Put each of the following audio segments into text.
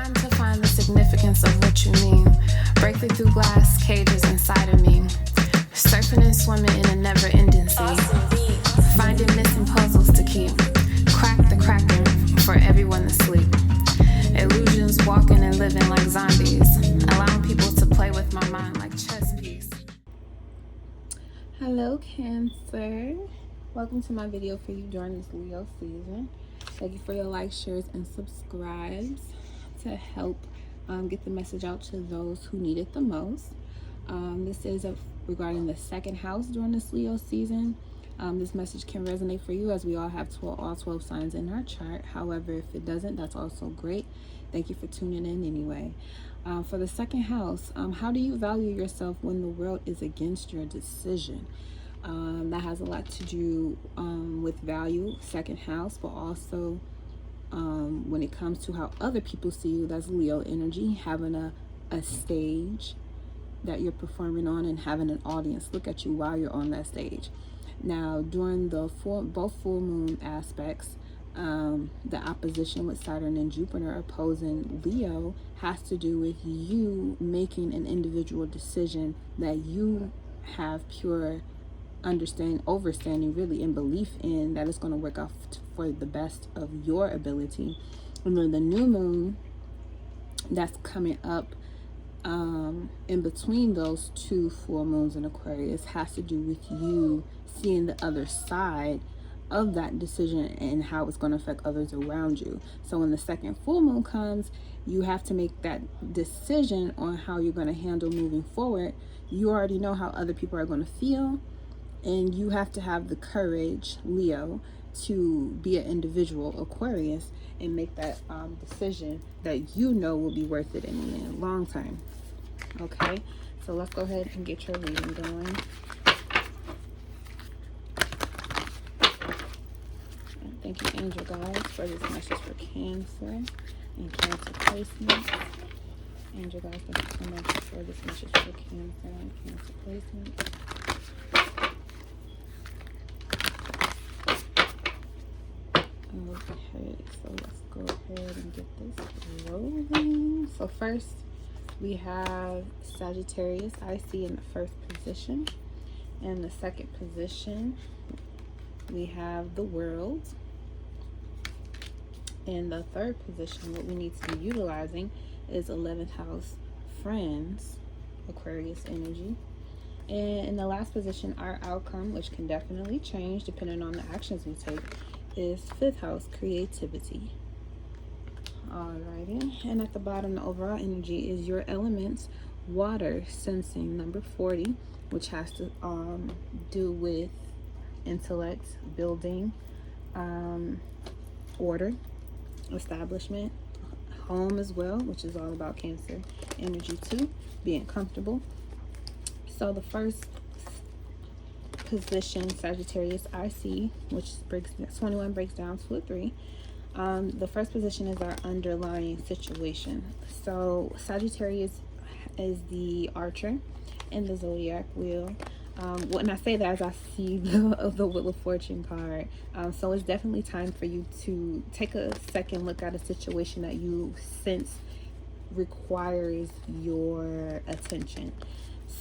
Time to find the significance of what you mean. Breaking through glass cages inside of me. Surfing and swimming in a never-ending sea. Finding missing puzzles to keep. Crack the cracking for everyone to sleep. Illusions walking and living like zombies. Allowing people to play with my mind like chess piece. Hello, Cancer. Welcome to my video for you during this Leo season. Thank you for your likes, shares, and subscribes to help get the message out to those who need it the most. This is regarding the second house during this Leo season. This message can resonate for you as we all have all 12 signs in our chart. However, if it doesn't, that's also great. Thank you for tuning in anyway. For the second house, how do you value yourself when the world is against your decision? That has a lot to do with value, second house, but also when it comes to how other people see you. That's Leo energy, having a stage that you're performing on and having an audience look at you while you're on that stage. Now, during the both full moon aspects, the opposition with Saturn and Jupiter opposing Leo has to do with you making an individual decision that you have pure overstanding really, and belief in that it's going to work out for the best of your ability. And then the new moon that's coming up in between those two full moons in Aquarius has to do with you seeing the other side of that decision and how it's going to affect others around you. So when the second full moon comes, you have to make that decision on how you're going to handle moving forward. You already know how other people are going to feel, and you have to have the courage, Leo, to be an individual, Aquarius, and make that decision that you know will be worth it in the long term. Okay, so let's go ahead and get your reading going. Thank you, angel guides, for this message for Cancer and Cancer placement. Angel guides, thank you so much for this message for Cancer and Cancer placement. Okay, so let's go ahead and get this rolling. So first, we have Sagittarius, I see, in the first position. In the second position, we have the World. In the third position, what we need to be utilizing is 11th house, Friends, Aquarius energy. And in the last position, our outcome, which can definitely change depending on the actions we take, is 5th house, Creativity. Alrighty, and at the bottom, the overall energy is your elements, water, sensing, number 40, which has to do with intellect, building, order, establishment, home as well, which is all about Cancer energy too, being comfortable. So the first position, Sagittarius, I see, which 21 breaks down to a 3. The first position is our underlying situation. So Sagittarius is the archer in the zodiac wheel. When I say that, as I see the Wheel of Fortune card, so it's definitely time for you to take a second look at a situation that you sense requires your attention.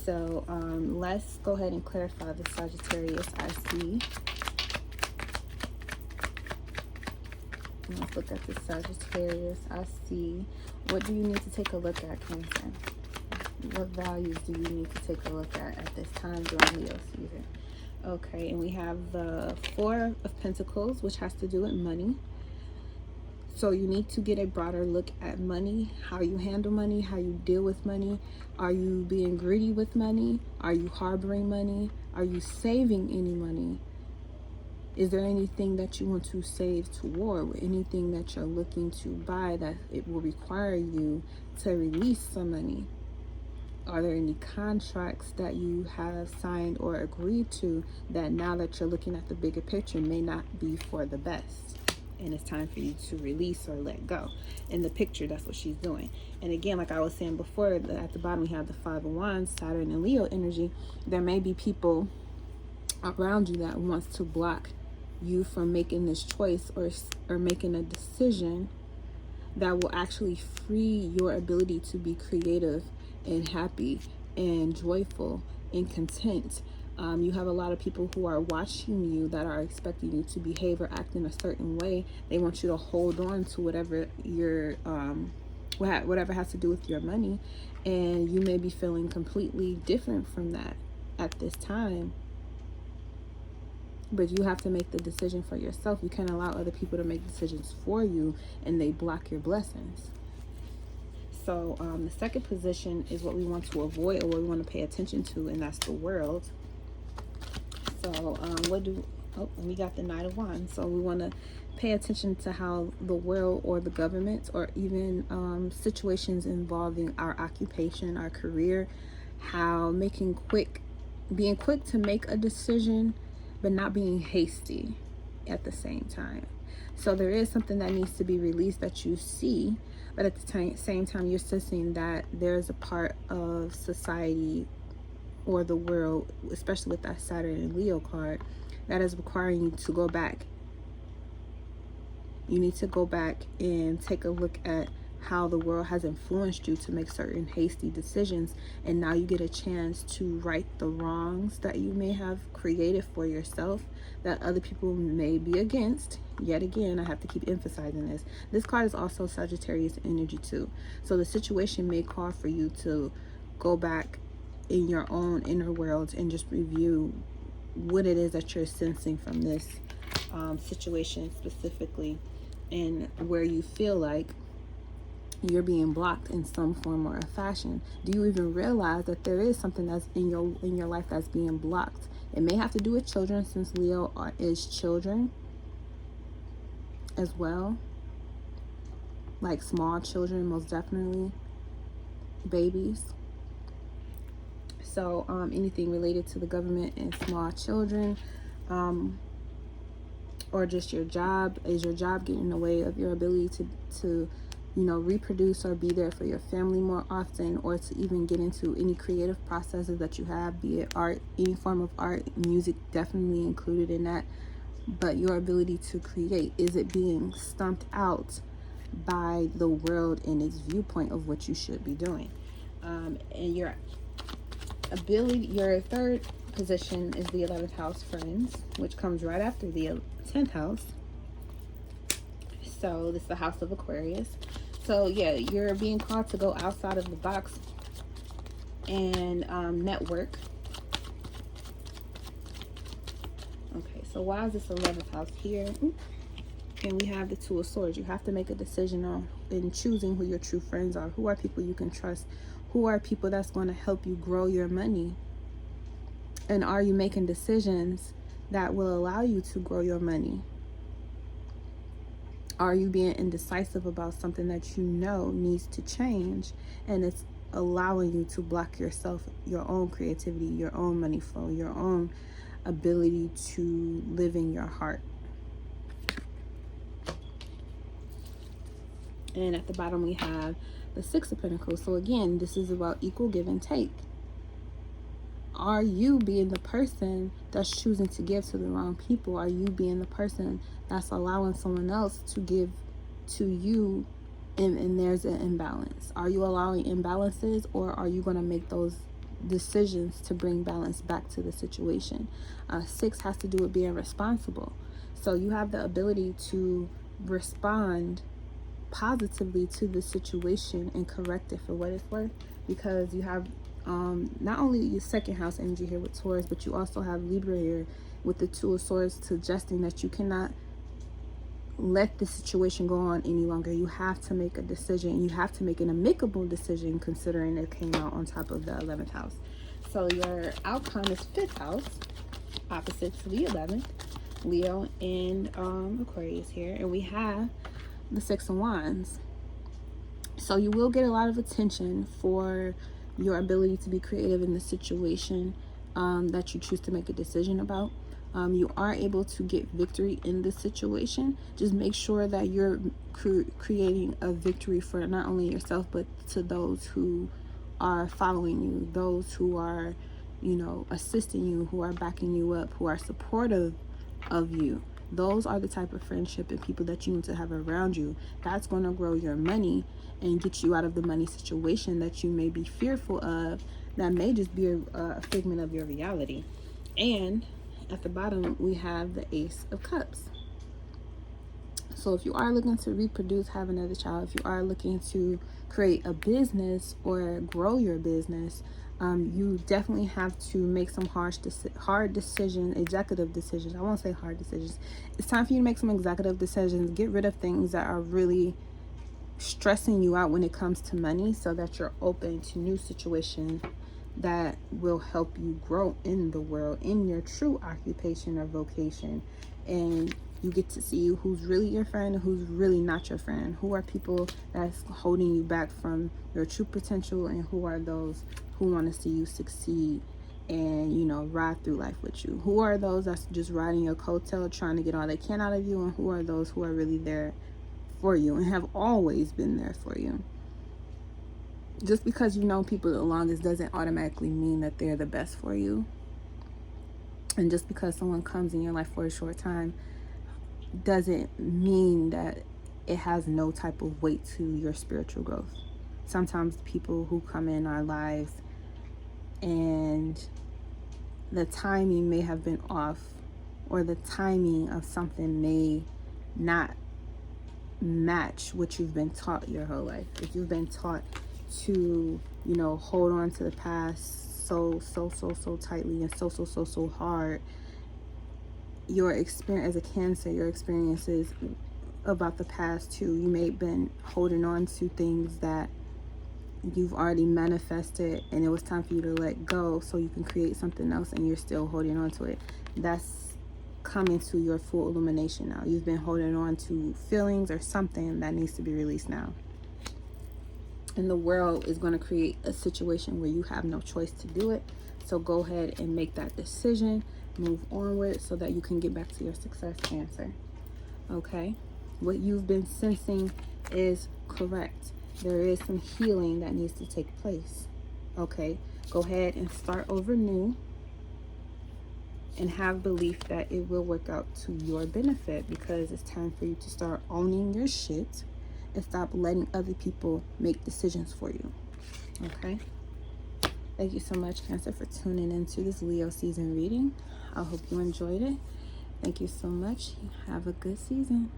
So let's go ahead and clarify the Sagittarius I see. Let's look at the Sagittarius I see. What do you need to take a look at, Cancer? What values do you need to take a look at this time during Leo season? Okay, and we have the 4 of Pentacles, which has to do with money. So you need to get a broader look at money, how you handle money, how you deal with money. Are you being greedy with money? Are you harboring money? Are you saving any money? Is there anything that you want to save toward? Anything that you're looking to buy that it will require you to release some money? Are there any contracts that you have signed or agreed to that now that you're looking at the bigger picture may not be for the best? And it's time for you to release or let go. In the picture, that's what she's doing. And again, like I was saying before, at the bottom we have the 5 of Wands, Saturn and Leo energy. There may be people around you that wants to block you from making this choice or making a decision that will actually free your ability to be creative and happy and joyful and content. You have a lot of people who are watching you that are expecting you to behave or act in a certain way. They want you to hold on to whatever whatever has to do with your money, and you may be feeling completely different from that at this time. But you have to make the decision for yourself. You can't allow other people to make decisions for you and they block your blessings. So the second position is what we want to avoid, or what we want to pay attention to, and that's the world. So we got the Knight of Wands. So we want to pay attention to how the world or the government, or even situations involving our occupation, our career, how being quick to make a decision, but not being hasty at the same time. So there is something that needs to be released that you see, but at the same time, you're sensing that there's a part of society or the world, especially with that Saturn and Leo card, that is requiring you to go back. You need to go back and take a look at how the world has influenced you to make certain hasty decisions, and now you get a chance to right the wrongs that you may have created for yourself that other people may be against. Yet again, I have to keep emphasizing this. This card is also Sagittarius energy too. So the situation may call for you to go back in your own inner world and just review what it is that you're sensing from this situation specifically, and where you feel like you're being blocked in some form or fashion. Do you even realize that there is something that's in your life that's being blocked? It may have to do with children, since Leo is children as well, like small children, most definitely babies. So anything related to the government and small children, or just your job. Is your job getting in the way of your ability to reproduce or be there for your family more often, or to even get into any creative processes that you have, be it art, any form of art, music definitely included in that. But your ability to create, is it being stumped out by the world and its viewpoint of what you should be doing? And your third position is the 11th house, friends, which comes right after the 10th house. So this is the house of Aquarius. So yeah, you're being called to go outside of the box and network. Okay, so why is this 11th house here? And we have the Two of Swords. You have to make a decision on in choosing who your true friends are. Who are people you can trust? Who are people that's going to help you grow your money? And are you making decisions that will allow you to grow your money? Are you being indecisive about something that you know needs to change, and it's allowing you to block yourself, your own creativity, your own money flow, your own ability to live in your heart? And at the bottom we have the Six of Pentacles. So again, this is about equal give and take. Are you being the person that's choosing to give to the wrong people? Are you being the person that's allowing someone else to give to you, and there's an imbalance? Are you allowing imbalances, or are you going to make those decisions to bring balance back to the situation? Six has to do with being responsible. So you have the ability to respond positively to the situation and correct it for what it's worth, because you have not only your second house energy here with Taurus, but you also have Libra here with the Two of Swords, suggesting that you cannot let the situation go on any longer. You have to make a decision. You have to make an amicable decision, considering it came out on top of the 11th house. So your outcome is 5th house, opposite to the 11th, Leo and Aquarius here. And we have the Six of Wands. So you will get a lot of attention for your ability to be creative in the situation that you choose to make a decision about. You are able to get victory in this situation. Just make sure that you're creating a victory for not only yourself, but to those who are following you, those who are, assisting you, who are backing you up, who are supportive of you. Those are the type of friendship and people that you need to have around you. That's going to grow your money and get you out of the money situation that you may be fearful of, that may just be a figment of your reality. And at the bottom, we have the Ace of Cups. So if you are looking to reproduce, have another child, if you are looking to create a business or grow your business, you definitely have to make some hard decisions, executive decisions. I won't say hard decisions. It's time for you to make some executive decisions. Get rid of things that are really stressing you out when it comes to money, so that you're open to new situations that will help you grow in the world, in your true occupation or vocation. And you get to see who's really your friend and who's really not your friend. Who are people that's holding you back from your true potential, and who are those who want to see you succeed and, you know, ride through life with you. Who are those that's just riding your coattail, trying to get all they can out of you, and who are those who are really there for you and have always been there for you. Just because you know people the longest doesn't automatically mean that they're the best for you. And just because someone comes in your life for a short time doesn't mean that it has no type of weight to your spiritual growth. Sometimes people who come in our lives and the timing may have been off, or the timing of something may not match what you've been taught your whole life. If you've been taught to, you know, hold on to the past so tightly and so hard, your experience as a Cancer, your experiences about the past too, you may have been holding on to things that you've already manifested, and it was time for you to let go so you can create something else, and you're still holding on to it. That's coming to your full illumination now. You've been holding on to feelings or something that needs to be released now. And the world is going to create a situation where you have no choice to do it. So go ahead and make that decision, move onward, so that you can get back to your success, Cancer. Okay? What you've been sensing is correct. There is some healing that needs to take place. Okay? Go ahead and start over new, and have belief that it will work out to your benefit, because it's time for you to start owning your shit and stop letting other people make decisions for you. Okay? Thank you so much, Cancer, for tuning into this Leo season reading. I hope you enjoyed it. Thank you so much. Have a good season.